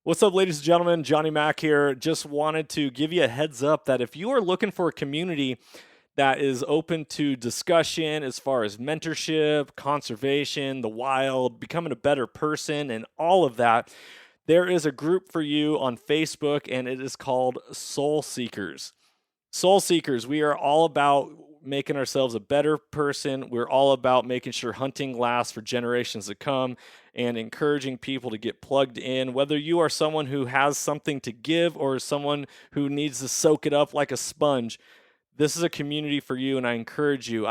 What's up, ladies and gentlemen? Johnny Mack here. Just wanted to give you a heads up that if you are looking for a community that is open to discussion as far as mentorship, conservation, the wild, becoming a better person, and all of that, there is a group for you on Facebook, and it is called Soul Seekers. Soul Seekers, we are all about making ourselves a better person. We're all about making sure hunting lasts for generations to come and encouraging people to get plugged in. Whether you are someone who has something to give or someone who needs to soak it up like a sponge, this is a community for you, and I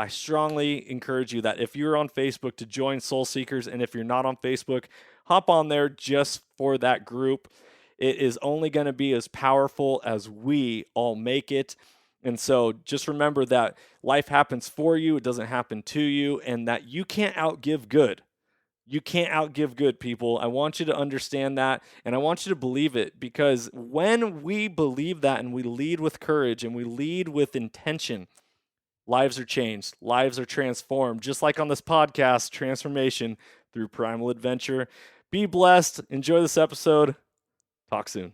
strongly encourage you that if you're on Facebook to join Soul Seekers, and if you're not on Facebook, hop on there just for that group. It is only going to be as powerful as we all make it. And so just remember that life happens for you, it doesn't happen to you, and that you can't outgive good. You can't outgive good, people. I want you to understand that, and I want you to believe it, because when we believe that and we lead with courage and we lead with intention, lives are changed, lives are transformed, just like on this podcast, transformation through primal adventure. Be blessed. Enjoy this episode. Talk soon.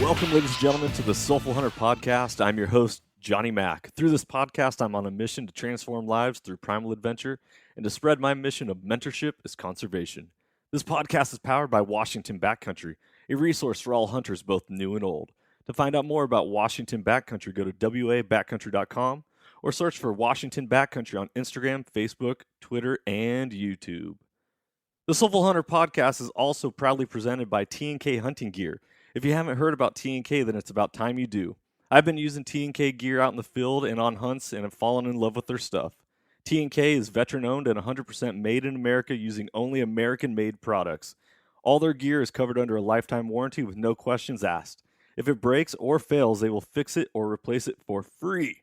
Welcome, ladies and gentlemen, to the Soulful Hunter Podcast. I'm your host, Johnny Mack. Through this podcast, I'm on a mission to transform lives through primal adventure and to spread my mission of mentorship as conservation. This podcast is powered by Washington Backcountry, a resource for all hunters, both new and old. To find out more about Washington Backcountry, go to wabackcountry.com or search for Washington Backcountry on Instagram, Facebook, Twitter, and YouTube. The Soulful Hunter Podcast is also proudly presented by T&K Hunting Gear. If you haven't heard about T&K, then it's about time you do. I've been using T&K gear out in the field and on hunts and have fallen in love with their stuff. T&K is veteran-owned and 100% made in America using only American-made products. All their gear is covered under a lifetime warranty with no questions asked. If it breaks or fails, they will fix it or replace it for free.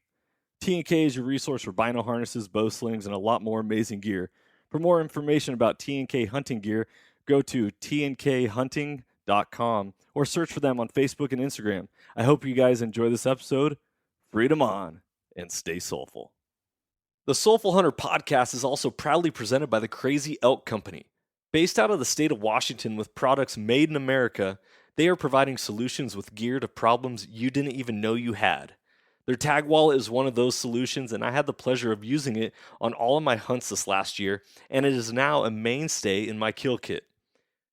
T&K is your resource for bino harnesses, bow slings, and a lot more amazing gear. For more information about T&K hunting gear, go to tnkhunting.com or search for them on Facebook and Instagram. I hope you guys enjoy this episode. Freedom on and stay soulful. The Soulful Hunter Podcast is also proudly presented by the Crazy Elk Company. Based out of the state of Washington with products made in America, they are providing solutions with gear to problems you didn't even know you had. Their tag wallet is one of those solutions, and I had the pleasure of using it on all of my hunts this last year, and it is now a mainstay in my kill kit.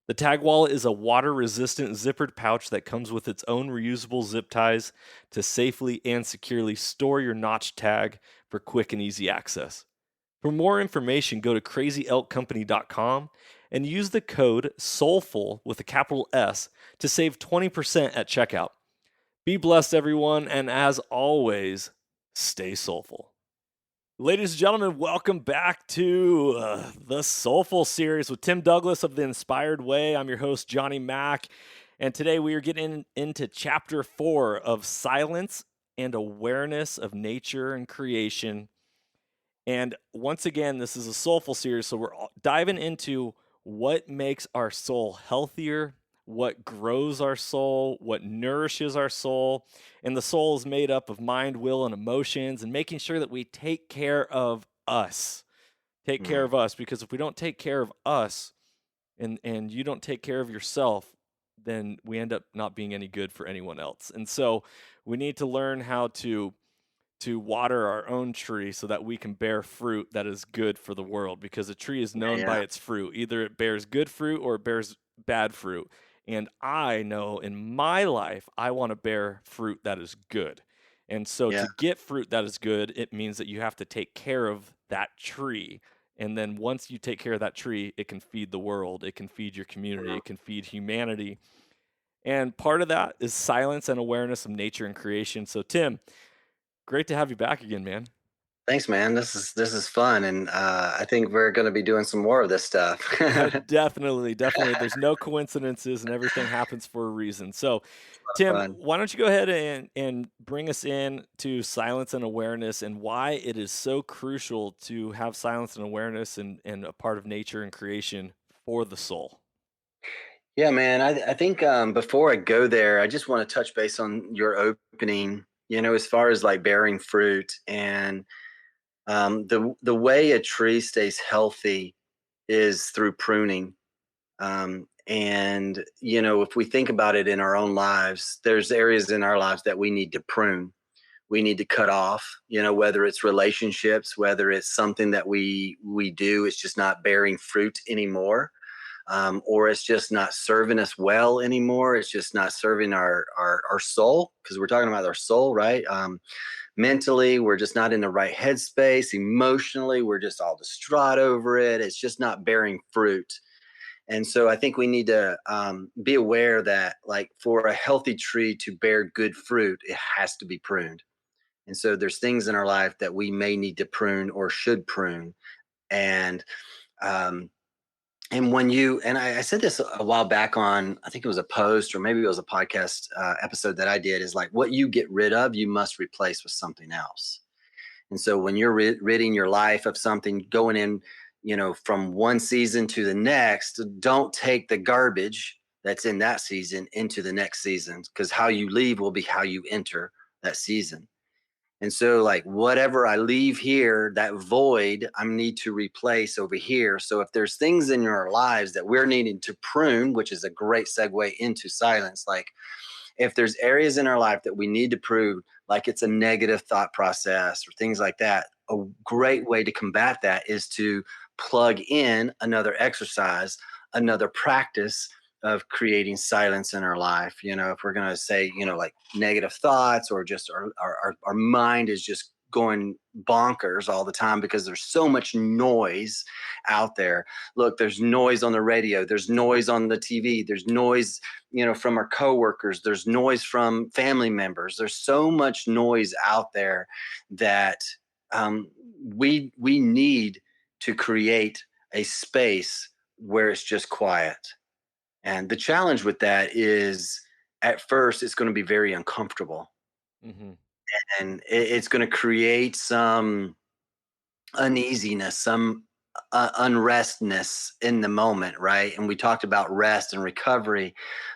The tag wallet is a water-resistant zippered pouch that comes with its own reusable zip ties to safely and securely store your notch tag for quick and easy access. For more information, go to crazyelkcompany.com and use the code SOULFUL with a capital S to save 20% at checkout. Be blessed, everyone, and as always, stay soulful. Ladies and gentlemen, welcome back to the Soulful Series with Tim Douglas of The Inspired Way. I'm your host, Johnny Mack, and today we are getting into Chapter 4 of Silence and Awareness of Nature and Creation. And once again, this is a Soulful Series, so we're diving into what makes our soul healthier, what grows our soul, what nourishes our soul. And the soul is made up of mind, will, and emotions, and making sure that we take care of us. Take care of us, because if we don't take care of us and you don't take care of yourself, then we end up not being any good for anyone else. And so we need to learn how to water our own tree so that we can bear fruit that is good for the world, because a tree is known by its fruit. Either it bears good fruit or it bears bad fruit. And I know in my life, I want to bear fruit that is good. And so to get fruit that is good, it means that you have to take care of that tree. And then once you take care of that tree, it can feed the world. It can feed your community. It can feed humanity. And part of that is silence and awareness of nature and creation. So Tim, great to have you back again, man. Thanks, man. This is fun, and I think we're going to be doing some more of this stuff. Definitely, definitely. There's no coincidences and everything happens for a reason. So, Tim, Fun. why don't you go ahead and bring us in to silence and awareness and why it is so crucial to have silence and awareness and a part of nature and creation for the soul. Yeah, man. I think before I go there, I just want to touch base on your opening. As far as like bearing fruit and the way a tree stays healthy is through pruning. And if we think about it in our own lives, there's areas in our lives that we need to prune. We need to cut off. Whether it's relationships, whether it's something that we do, it's just not bearing fruit anymore, or it's just not serving us well anymore. It's just not serving our soul, because we're talking about our soul, right? Mentally, we're just not in the right headspace. Emotionally, we're just all distraught over it. It's just not bearing fruit. And so I think we need to be aware that, like, for a healthy tree to bear good fruit, it has to be pruned. And so there's things in our life that we may need to prune or should prune. And um, when I said this a while back on, I think it was a post or maybe it was a podcast episode that I did, is like, what you get rid of, you must replace with something else. And so when you're ridding your life of something, going in, from one season to the next, don't take the garbage that's in that season into the next season, because how you leave will be how you enter that season. And so, like, whatever I leave here, that void, I need to replace over here. So, if there's things in our lives that we're needing to prune, which is a great segue into silence, like, if there's areas in our life that we need to prune, like it's a negative thought process or things like that, a great way to combat that is to plug in another exercise, another practice of creating silence in our life. If we're going to say, like negative thoughts, or just our mind is just going bonkers all the time because there's so much noise out there. Look, there's noise on the radio, there's noise on the TV, there's noise, from our coworkers, there's noise from family members. There's so much noise out there that we need to create a space where it's just quiet. And the challenge with that is, at first, it's going to be very uncomfortable, Hmm. and it's going to create some uneasiness, some unrestness in the moment, right? And we talked about rest and recovery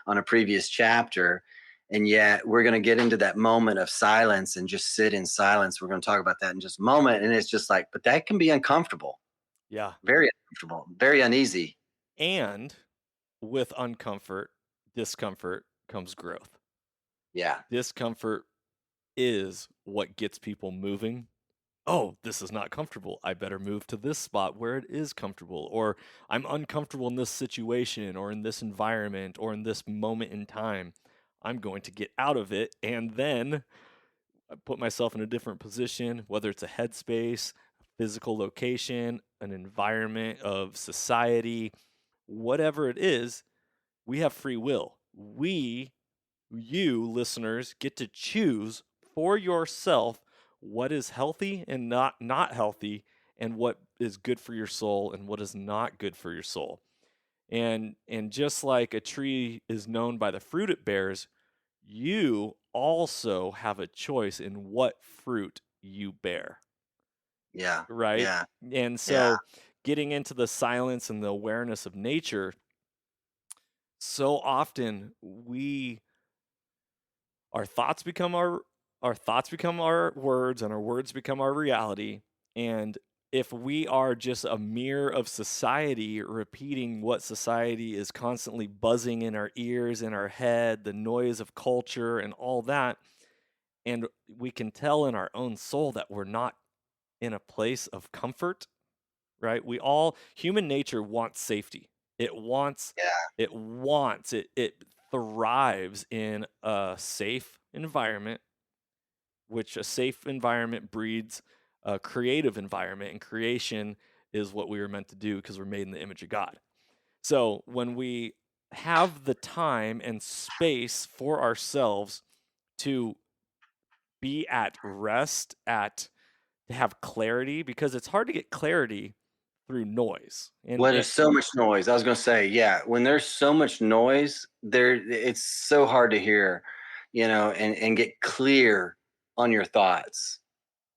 on a previous chapter. And yet we're going to get into that moment of silence and just sit in silence. We're going to talk about that in just a moment. And it's just like, but that can be uncomfortable, Yeah. very uncomfortable, very uneasy. And with uncomfort, discomfort comes growth. Yeah. Discomfort is what gets people moving. Oh, this is not comfortable. I better move to this spot where it is comfortable. Or I'm uncomfortable in this situation or in this environment or in this moment in time. I'm going to get out of it and then put myself in a different position, whether it's a headspace, a physical location, an environment of society, whatever it is. We have free will. You listeners, get to choose for yourself what is healthy and not healthy, and what is good for your soul and what is not good for your soul. And just like a tree is known by the fruit it bears, you also have a choice in what fruit you bear, Yeah. right? Yeah. And Yeah. so getting into the silence and the awareness of nature, so often we our thoughts become our thoughts become our words, and our words become our reality. And if we are just a mirror of society, repeating what society is constantly buzzing in our ears, in our head, the noise of culture and all that, and we can tell in our own soul that we're not in a place of comfort, right? Human nature wants safety. It wants, Yeah. it thrives in a safe environment, which a safe environment breeds a creative environment, and creation is what we were meant to do because we're made in the image of God. So when we have the time and space for ourselves to be at rest, at to have clarity, because it's hard to get clarity through noise. Well, there's so much noise. I was gonna say, yeah, when there's so much noise, it's so hard to hear, and get clear on your thoughts.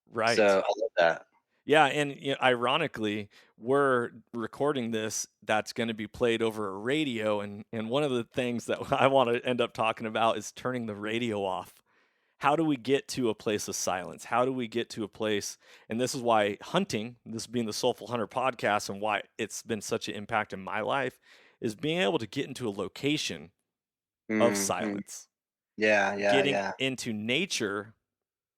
So Right. I love that. Yeah, and ironically, we're recording this that's going to be played over a radio, and one of the things that I want to end up talking about is turning the radio off. How do we get to a place of silence? How do we get to a place? And this is why hunting, this being the Soulful Hunter podcast, and why it's been such an impact in my life, is being able to get into a location of Mhm. silence, Yeah, yeah, getting yeah, into nature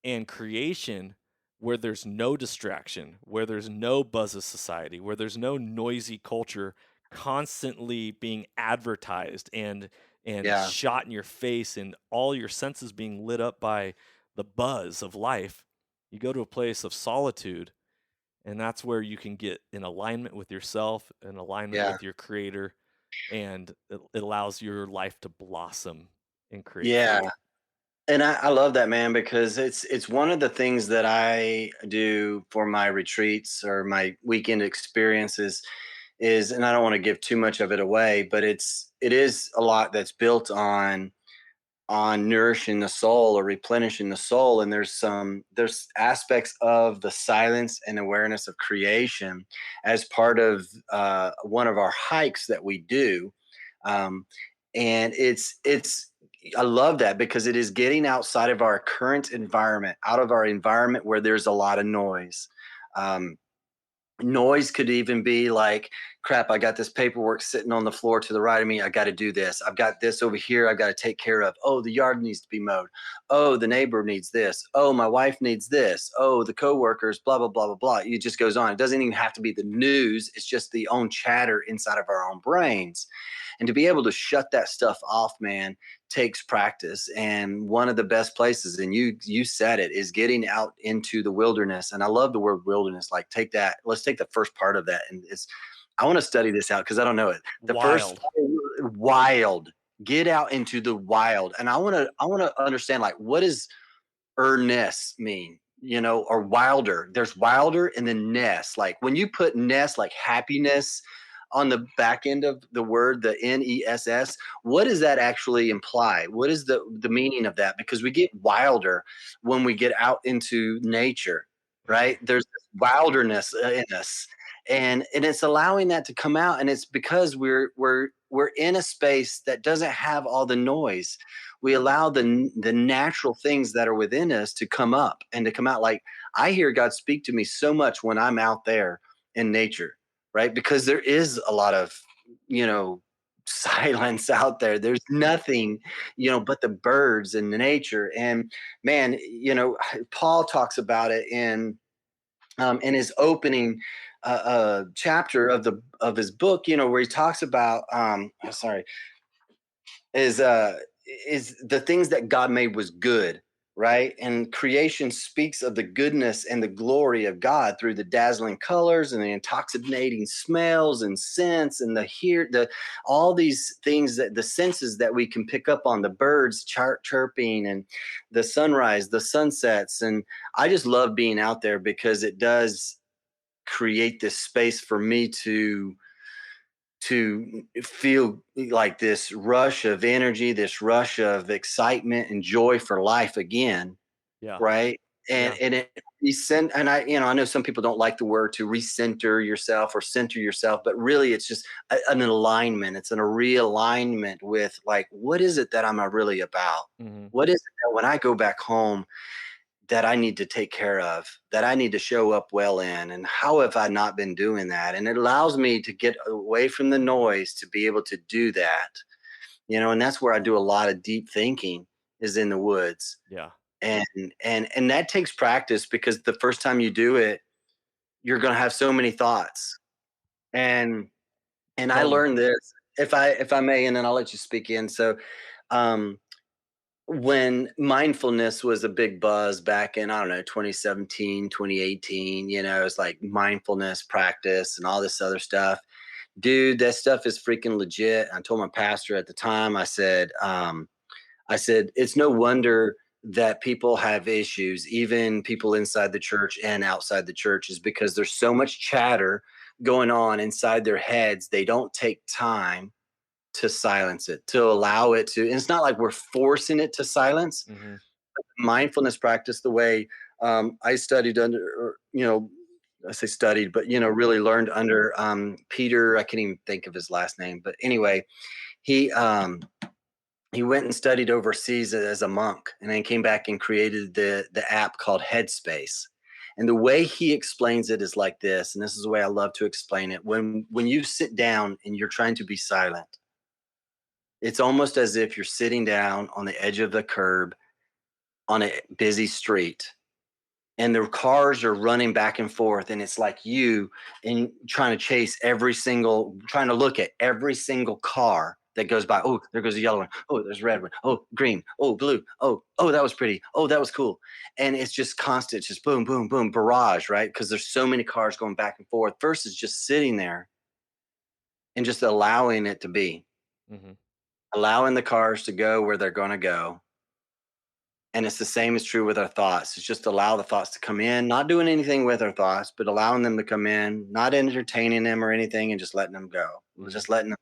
and creation where there's no distraction, where there's no buzz of society, where there's no noisy culture constantly being advertised and yeah, shot in your face, and all your senses being lit up by the buzz of life. You go to a place of solitude, and that's where you can get in alignment with yourself, in alignment yeah, with your creator, and it allows your life to blossom and create yeah. fruit. And I love that, man, because it's one of the things that I do for my retreats or my weekend experiences is, and I don't want to give too much of it away, but it is a lot that's built on nourishing the soul or replenishing the soul. And there's aspects of the silence and awareness of creation as part of one of our hikes that we do. um, and it's I love that because it is getting outside of our current environment, out of our environment where there's a lot of noise. um, Noise could even be like, crap, I got this paperwork sitting on the floor to the right of me. I got to do this. I've got this over here I got to take care of. Oh, the yard needs to be mowed. Oh, the neighbor needs this. Oh, my wife needs this. Oh, the coworkers, blah, blah, blah, blah, blah. It just goes on. It doesn't even have to be the news. It's just the own chatter inside of our own brains. And to be able to shut that stuff off, man, takes practice. And one of the best places, and you said it, is getting out into the wilderness. And I love the word wilderness. Like, take that. Let's take the first part of that, and it's, I want to study this out because I don't know it. The first, Wild. wild. Get out into the wild, and I want to understand, like, what does ness mean? Or wilder. There's wilder and then ness. Like when you put ness, like happiness, on the back end of the word, the NESS, what does that actually imply? What is the meaning of that? Because we get wilder when we get out into nature, right? There's this wilderness in us, and it's allowing that to come out, and it's because we're in a space that doesn't have all the noise. We allow the natural things that are within us to come up and to come out. Like, I hear God speak to me so much when I'm out there in nature, right? Because there is a lot of, silence out there. There's nothing, but the birds and the nature. And man, Paul talks about it in his opening chapter of his book, where he talks about sorry, is the things that God made was good, right? And creation speaks of the goodness and the glory of God through the dazzling colors and the intoxicating smells and scents and the all these things, that the senses that we can pick up on, the birds chirping and the sunrise, the sunsets. And I just love being out there because it does create this space for me to feel like this rush of energy, this rush of excitement and joy for life again, Yeah. right? And Yeah. and it and I know some people don't like the word to recenter yourself or center yourself, but really it's just an alignment. It's a realignment with, like, what is it that I'm really about? Hmm. What is it that when I go back home that I need to take care of, that I need to show up well in, and how have I not been doing that? And it allows me to get away from the noise to be able to do that, and that's where I do a lot of deep thinking, is in the woods. Yeah. And and that takes practice, because the first time you do it, you're going to have so many thoughts. And I Tell me. learned this, if I may, and then I'll let you speak in. So, um when mindfulness was a big buzz back in, I don't know, 2017, 2018, it's like mindfulness practice and all this other stuff. Dude, that stuff is freaking legit. I told my pastor at the time, I said, it's no wonder that people have issues, even people inside the church and outside the church, is because there's so much chatter going on inside their heads. They don't take time to silence it, to allow it to. And it's not like we're forcing it to silence. Mm-hmm. Mindfulness practice, the way I studied under, or, I say studied, but really learned under Peter. I can't even think of his last name, but anyway, he he went and studied overseas as a monk, and then came back and created the app called Headspace. And the way he explains it is like this, and this is the way I love to explain it. When you sit down and you're trying to be silent, it's almost as if you're sitting down on the edge of the curb on a busy street, and the cars are running back and forth, and it's like you and trying to trying to look at every single car that goes by. Oh, there goes a yellow one. Oh, there's a red one. Oh, green. Oh, blue. Oh, that was pretty. Oh, that was cool. And it's just constant. It's just boom, boom, boom, barrage, right? Because there's so many cars going back and forth versus just sitting there and just allowing it to be, Mm-hmm. allowing the cars to go where they're going to go. And it's the same is true with our thoughts. It's just allow the thoughts to come in, not doing anything with our thoughts, but allowing them to come in, not entertaining them or anything, and just letting them go. Mm-hmm. Just letting them.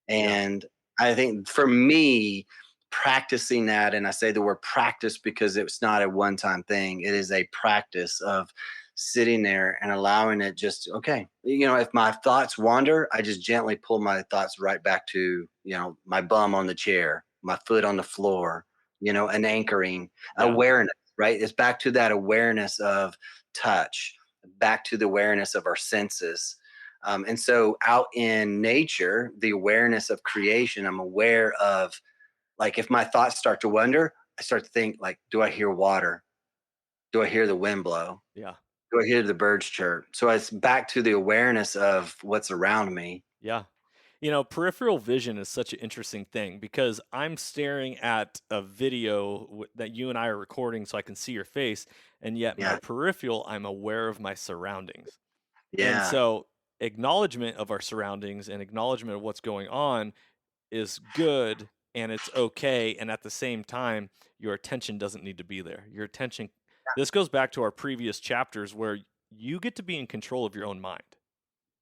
Yeah. And I think for me, practicing that, and I say the word practice because it's not a one-time thing. It is a practice of sitting there and allowing it just, okay, if my thoughts wander, I just gently pull my thoughts right back to, my bum on the chair, my foot on the floor, an anchoring Yeah. awareness, right? It's back to that awareness of touch, back to the awareness of our senses. And so out in nature, the awareness of creation, I'm aware of, like, if my thoughts start to wander, I start to think, like, do I hear water? Do I hear the wind blow? Yeah. Do I hear the birds chirp? So it's back to the awareness of what's around me. Yeah. Peripheral vision is such an interesting thing because I'm staring at a video that you and I are recording so I can see your face. And yet, my Yeah. peripheral, I'm aware of my surroundings. And Yeah. so, acknowledgement of our surroundings and acknowledgement of what's going on is good and it's okay. And at the same time, your attention doesn't need to be there. Your attention, this goes back to our previous chapters where you get to be in control of your own mind,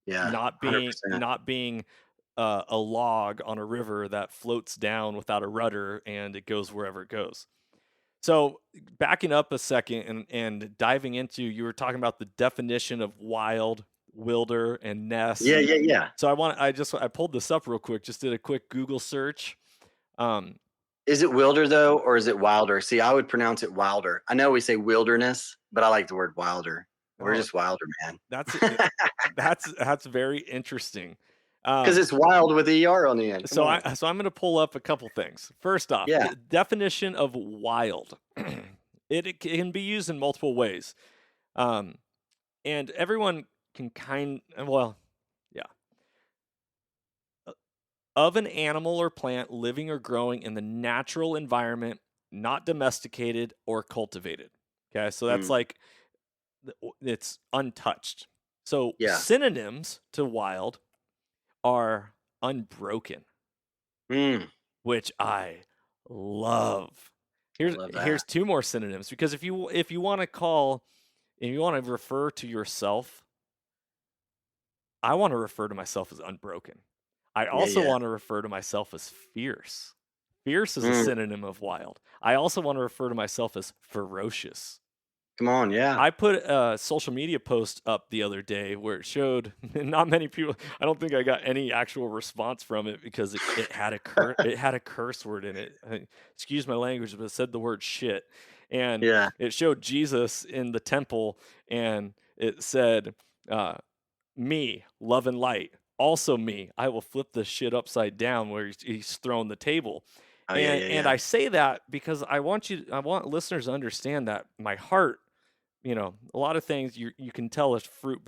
Yeah. not 100%. being a log on a river that floats down without a rudder and it goes wherever it goes. So backing up a second and diving into, you were talking about the definition of wild, wilder, and nest. Yeah. Yeah. Yeah. So I pulled this up real quick, just did a quick Google search. Is it wilder though, or is it wilder? See, I would pronounce it wilder. I know we say wilderness, but I like the word wilder. We're just wilder, man. That's very interesting. Because it's wild with ER on the end. So I'm going to pull up a couple things. First off, Yeah. definition of wild. It can be used in multiple ways, and everyone can of an animal or plant living or growing in the natural environment, not domesticated or cultivated. Okay, so that's like it's untouched. So synonyms to wild are unbroken, which I love. Here's two more synonyms, because if you want to refer to yourself, I want to refer to myself as unbroken. I also want to refer to myself as fierce. Fierce is a synonym of wild. I also want to refer to myself as ferocious. Come on, yeah. I put a social media post up the other day where it showed not many people. I don't think I got any actual response from it because it had a curse word in it. Excuse my language, but it said the word shit, and it showed Jesus in the temple, and it said, "Me, love and light. Also me. I will flip this shit upside down," where he's throwing the table. And I say that because I want listeners to understand that my heart. A lot of things you can tell a fruit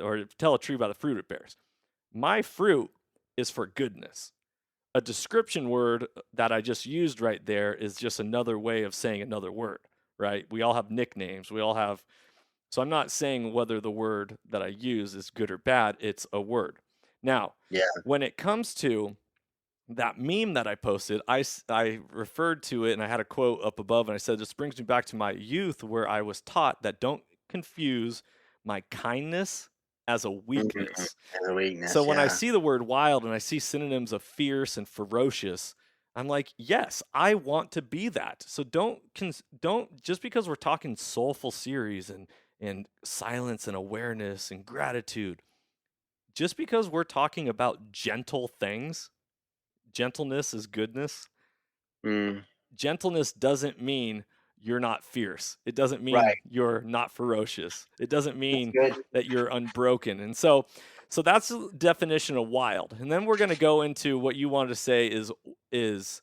or tell a tree by the fruit it bears. My fruit is for goodness. A description word that I just used right there is just another way of saying another word, right? We all have nicknames. So I'm not saying whether the word that I use is good or bad. It's a word. Now, when it comes to that meme that I posted, I referred to it and I had a quote up above and I said, this brings me back to my youth where I was taught that don't confuse my kindness as a Mhm. weakness. As a So weakness, when I yeah. see the word wild and I see synonyms of fierce and ferocious, I'm like, yes, I want to be that. So don't just because we're talking soulful series and silence and awareness and gratitude, just because we're talking about gentle things, gentleness is goodness. Mm, Gentleness doesn't mean you're not fierce. It doesn't mean right. you're not ferocious. It doesn't That's mean good. that you're unbroken. And so that's the definition of wild. And then we're going to go into what you wanted to say is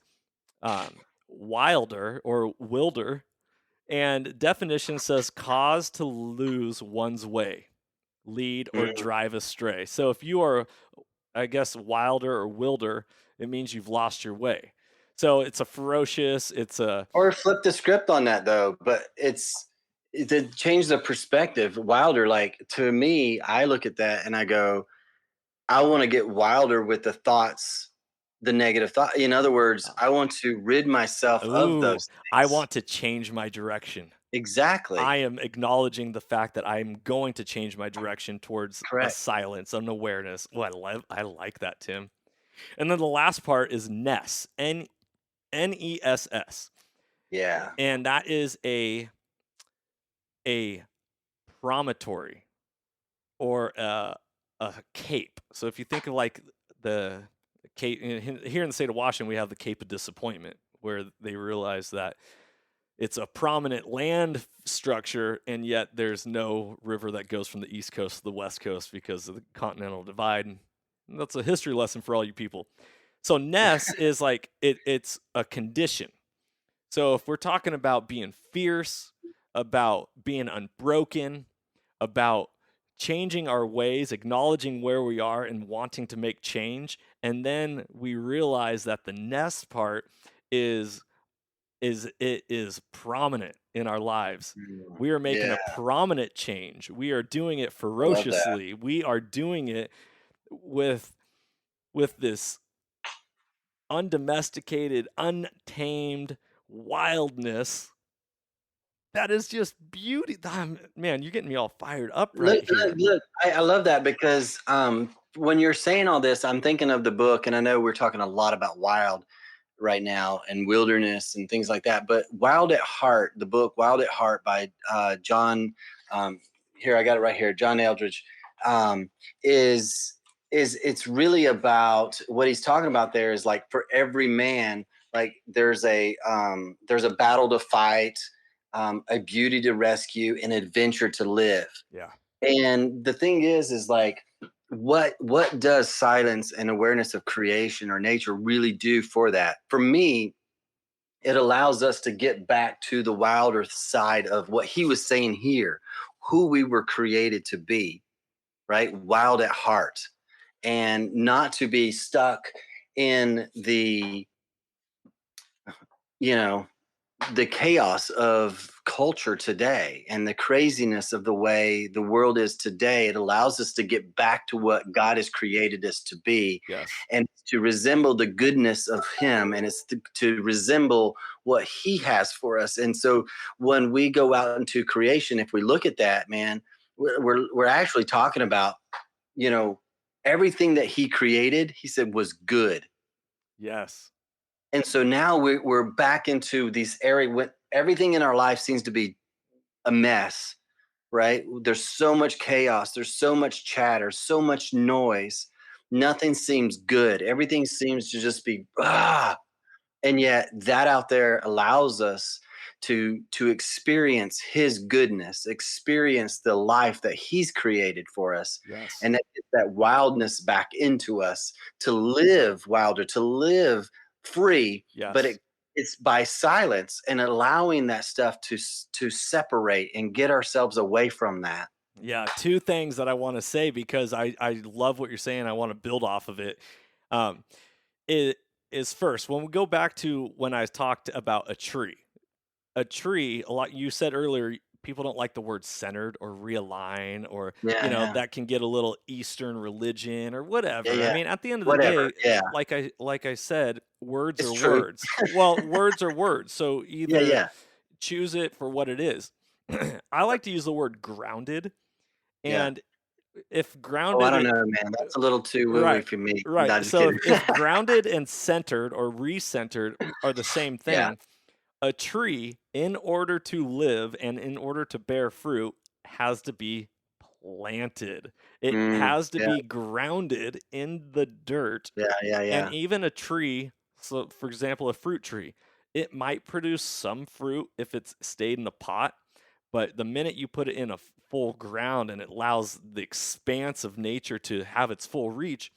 wilder or wilder. And definition says cause to lose one's way, lead or Mm. drive astray. So if you are, I guess, wilder or wilder, it means you've lost your way. So it's a ferocious, it's a Or flip the script on that though, but to change the perspective, wilder. Like to me, I look at that and I go, I want to get wilder with the thoughts, the negative thought. In other words, I want to rid myself of ooh, those I things. want to change my direction. I Exactly. am acknowledging the fact that I'm going to change my direction towards a Correct. silence, an awareness. Oh, I like that, Tim. And then the last part is ness, Ness, Yeah. and that is a promontory or a cape. So if you think of like the cape here in the state of Washington, we have the Cape of Disappointment, where they realize that it's a prominent land structure, and yet there's no river that goes from the east coast to the west coast because of the continental divide. And that's a history lesson for all you people. So Ness is like it's a condition. So if we're talking about being fierce, about being unbroken, about changing our ways, acknowledging where we are and wanting to make change, and then we realize that the nest part is it is prominent in our lives. Mm. We are making Yeah. a prominent change. We are doing it I love that. ferociously. We are doing it with this undomesticated, untamed wildness that is just beauty. Man, you're getting me all fired up right here. Look, I love that because when you're saying all this, I'm thinking of the book, and I know we're talking a lot about wild right now and wilderness and things like that. But Wild at Heart, the book Wild at Heart by John, um, here I got it right here, John Eldridge, um, is it's really about what he's talking about there is like for every man, like there's a battle to fight, a beauty to rescue, an adventure to live. Yeah. And the thing is like what does silence and awareness of creation or nature really do for that? For me, it allows us to get back to the wilder side of what he was saying here, who we were created to be, right? Wild at heart, and not to be stuck in the, you know, the chaos of culture today and the craziness of the way the world is today. It allows us to get back to what God has created us to be Yes. and to resemble the goodness of him, and it's to resemble what he has for us. And so when we go out into creation, if we look at that, man, we're actually talking about, you know, everything that he created, he said was good. Yes. And so now we're back into these area when everything in our life seems to be a mess, right? There's so much chaos, there's so much chatter, so much noise. Nothing seems good. Everything seems to just be and yet that out there allows us to experience his goodness, experience the life that he's created for us, Yes. and that get that wildness back into us to live wilder, to live free. But Yes. it's by silence and allowing that stuff to separate and get ourselves away from that. Yeah. Two things that I want to say because I love what you're saying. I want to build off of it. Um, it is first when we go back to when I talked about a tree. A tree, a lot you said earlier, people don't like the word centered or realign, or Yeah, yeah. that can get a little Eastern religion or Yeah, whatever. I yeah. mean, at the end of the Whatever. day, Yeah. like I said, words It's are true. words. Well, words are words. So Yeah, either yeah. choose it for what it is. I like to use the word grounded, Yeah. and if Oh, I grounded don't it know, man. That's a little too woo-woo right, for me. right. No, just So kidding. if grounded and centered or recentered are the same Yeah. thing, a tree, in order to live and in order to bear fruit, has to be planted. It has to Yeah, be grounded in the dirt. yeah, yeah, And yeah. even a tree, so for example, a fruit tree, it might produce some fruit if it's stayed in a pot, but the minute you put it in a full ground and it allows the expanse of nature to have its full reach,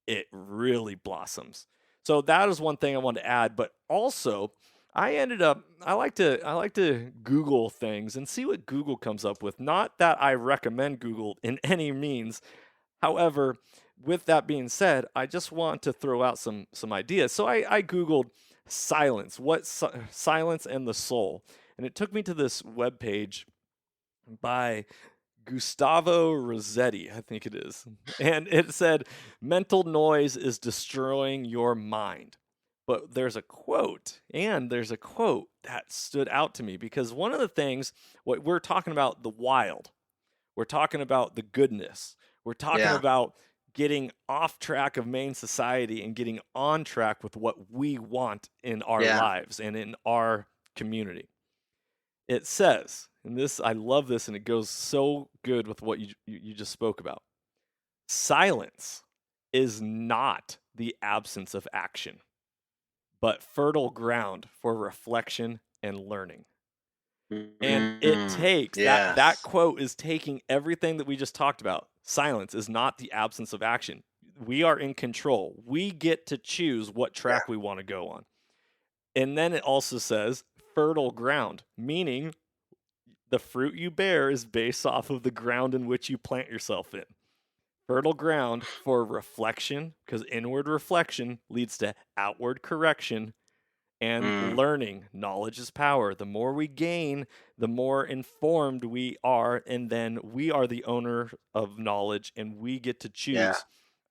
it really blossoms. So that is one thing I wanted to add, but also I like to Google things and see what Google comes up with. Not that I recommend Google in any means. However, with that being said, I just want to throw out some ideas. So I Googled silence, silence and the soul. And it took me to this webpage by Gustavo Rossetti, I think it is. And it said, mental noise is destroying your mind. But there's a quote that stood out to me because one of the things, what we're talking about, the wild, we're talking about the goodness, we're talking Yeah. about getting off track of main society and getting on track with what we want in our Yeah. lives and in our community. It says, and this, I love this, and it goes so good with what you just spoke about. Silence is not the absence of action, but fertile ground for reflection and learning. And it takes that Yes. quote is taking everything that we just talked about. Silence is not the absence of action. We are in control. We get to choose what Yeah. track we want to go on. And then it also says fertile ground, meaning the fruit you bear is based off of the ground in which you plant yourself in. Fertile ground for reflection, because inward reflection leads to outward correction and Mm, learning. Knowledge is power. The more we gain, the more informed we are, and then we are the owner of knowledge and we get to yeah. choose.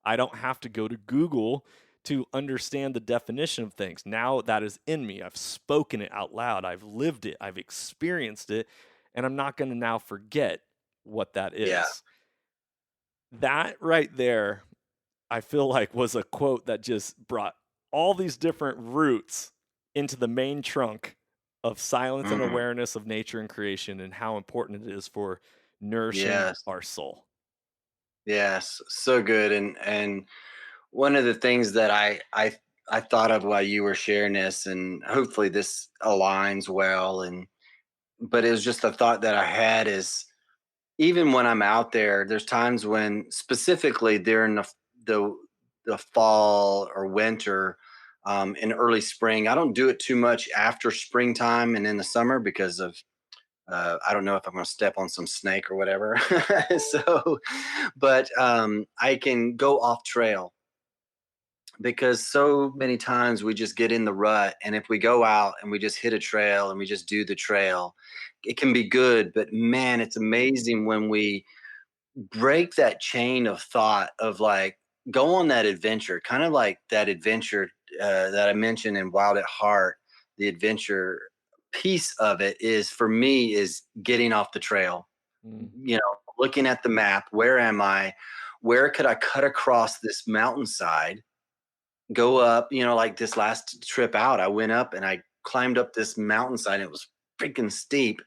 I don't have to go to Google to understand the definition of things. Now that is in me. I've spoken it out loud. I've lived it. I've experienced it. And I'm not going to now forget what that Yeah. is. That right there, I feel like was a quote that just brought all these different roots into the main trunk of silence and Mm, awareness of nature and creation and how important it is for nourishing yes. our soul. Yes. So good. And one of the things that I thought of while you were sharing this, and hopefully this aligns well, and but it was just a thought that I had is even when I'm out there, there's times when specifically during the the fall or winter, in early spring, I don't do it too much after springtime and in the summer because of I don't know if I'm going to step on some snake or whatever. So, but I can go off trail because so many times we just get in the rut, and if we go out and we just hit a trail and we just do the trail, it can be good, but man, it's amazing when we break that chain of thought of like go on that adventure, kind of like that adventure that I mentioned in Wild at Heart. The adventure piece of it is for me is getting off the trail, Mm, looking at the map. Where am I? Where could I cut across this mountainside, go up? Like this last trip out, I went up and I climbed up this mountainside. And it was freaking steep,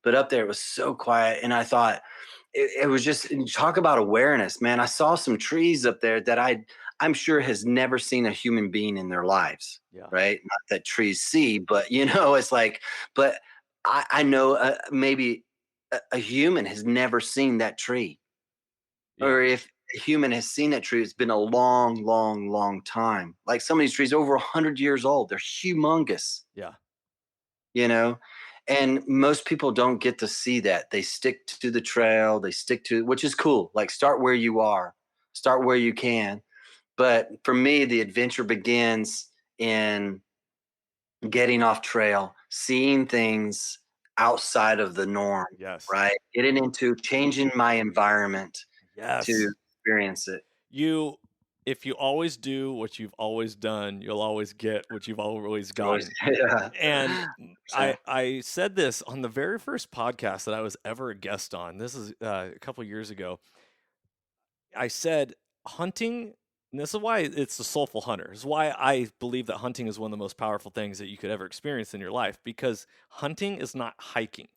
but up there it was so quiet. And I thought, it was just, and talk about awareness, man. I saw some trees up there that I'm sure has never seen a human being in their lives, yeah. right? Not that trees see, but it's like, but I know maybe a human has never seen that tree, Yeah. or if a human has seen that tree, it's been a long, long, long time. Like some of these trees, over 100 years old, they're humongous, Yeah. you know and most people don't get to see that. They stick to the trail, they stick to, which is cool. Like start where you are, start where you can. But for me, the adventure begins in getting off trail, seeing things outside of the norm, Yes. right? Getting into changing my environment to Yes. experience it. If you always do what you've always done, you'll always get what you've always Always, gotten. yeah. And I 100%. I said this on the very first podcast that I was ever a guest on. This is a couple years ago. I said hunting, and this is why it's the Soulful Hunter. This is why I believe that hunting is one of the most powerful things that you could ever experience in your life, because hunting is not hiking.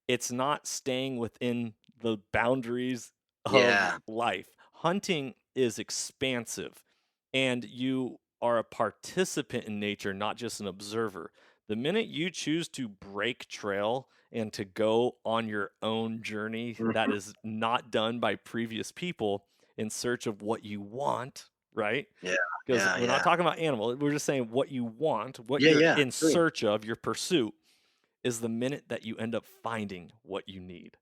It's not staying within the boundaries of Yeah. life. Hunting is expansive, and you are a participant in nature, not just an observer. The minute you choose to break trail and to go on your own journey that Mhm. is not done by previous people in search of what you want, right? Yeah. Because Yeah. we're not Yeah. talking about animal, we're just saying what you want, what Yeah. you're Yeah. in Agree. search of, your pursuit is the minute that you end up finding what you need,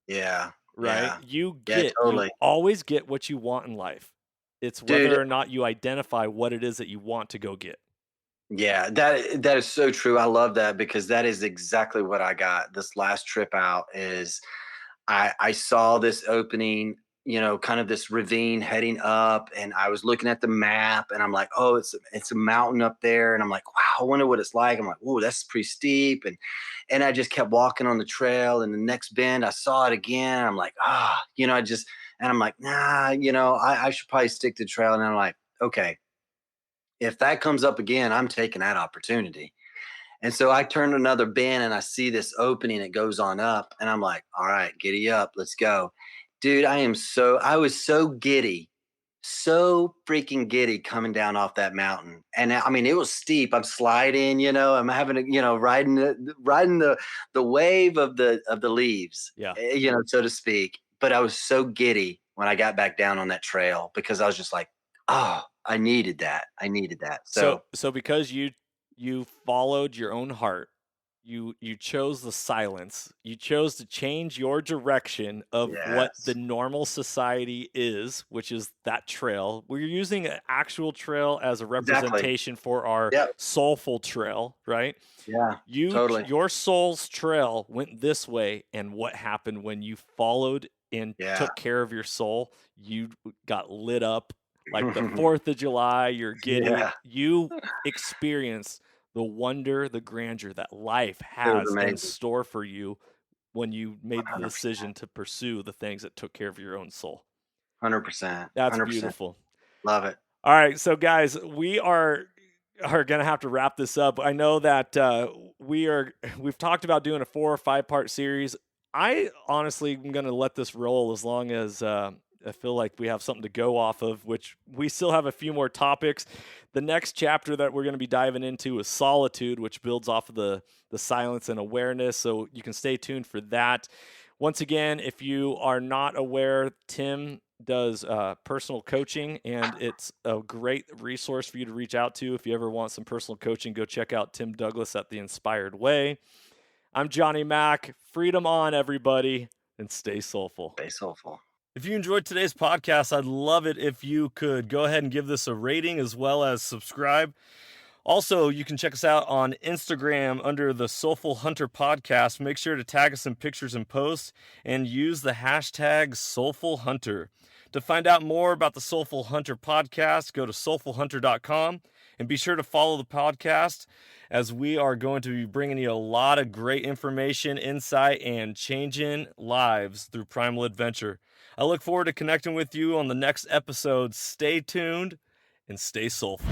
Yeah. right? Yeah. You Yeah. you Totally. always get what you want in life. It's Dude, whether or not you identify what it is that you want to go get. yeah, that is so true. I love that because that is exactly what I got this last trip out is I saw this opening, kind of this ravine heading up, and I was looking at the map, and I'm like, oh, it's a mountain up there, and I'm like, wow, I wonder what it's like. I'm like, oh, that's pretty steep, and I just kept walking on the trail, and the next bend I saw it again. I'm like, and I'm like, nah, I should probably stick to the trail, and I'm like, okay, if that comes up again, I'm taking that opportunity. And so I turn another bend and I see this opening. It goes on up, and I'm like, all right, giddy up, let's go. Dude, I was so giddy, so freaking giddy coming down off that mountain. And I mean, it was steep. I'm sliding, I'm having a, riding the wave of the leaves, Yeah. so to speak. But I was so giddy when I got back down on that trail because I was just like, oh, I needed that. I needed that. So So because you followed your own heart, you chose the silence. You chose to change your direction of what the yes, normal society is, which is that trail. We're using an actual trail as a exactly. representation for our Yep. soulful trail, right? Yeah, totally. Your soul's trail went this way, and what happened when you followed and Yeah. took care of your soul? You got lit up like the 4th of July. You're giddy. Yeah, You experienced the wonder, the grandeur that life it was has in amazing. store for you when you made the 100%, decision to pursue the things that took care of your own soul. 100%, That's 100%. beautiful. Love it. All right, so guys, we are gonna have to wrap this up. I know that we've talked about doing a 4 or 5 part series. I honestly am gonna let this roll as long as I feel like we have something to go off of, which we still have a few more topics. The next chapter that we're going to be diving into is solitude, which builds off of the silence and awareness. So you can stay tuned for that. Once again, if you are not aware, Tim does personal coaching, and it's a great resource for you to reach out to. If you ever want some personal coaching, go check out Tim Douglas at The Inspired Way. I'm Johnny Mack. Freedom on, everybody, and stay soulful. Stay soulful. If you enjoyed today's podcast, I'd love it if you could go ahead and give this a rating as well as subscribe. Also, you can check us out on Instagram under the Soulful Hunter Podcast. Make sure to tag us in pictures and posts and use the hashtag Soulful Hunter. To find out more about the Soulful Hunter Podcast, go to soulfulhunter.com and be sure to follow the podcast as we are going to be bringing you a lot of great information, insight, and changing lives through primal adventure. I look forward to connecting with you on the next episode. Stay tuned and stay soulful.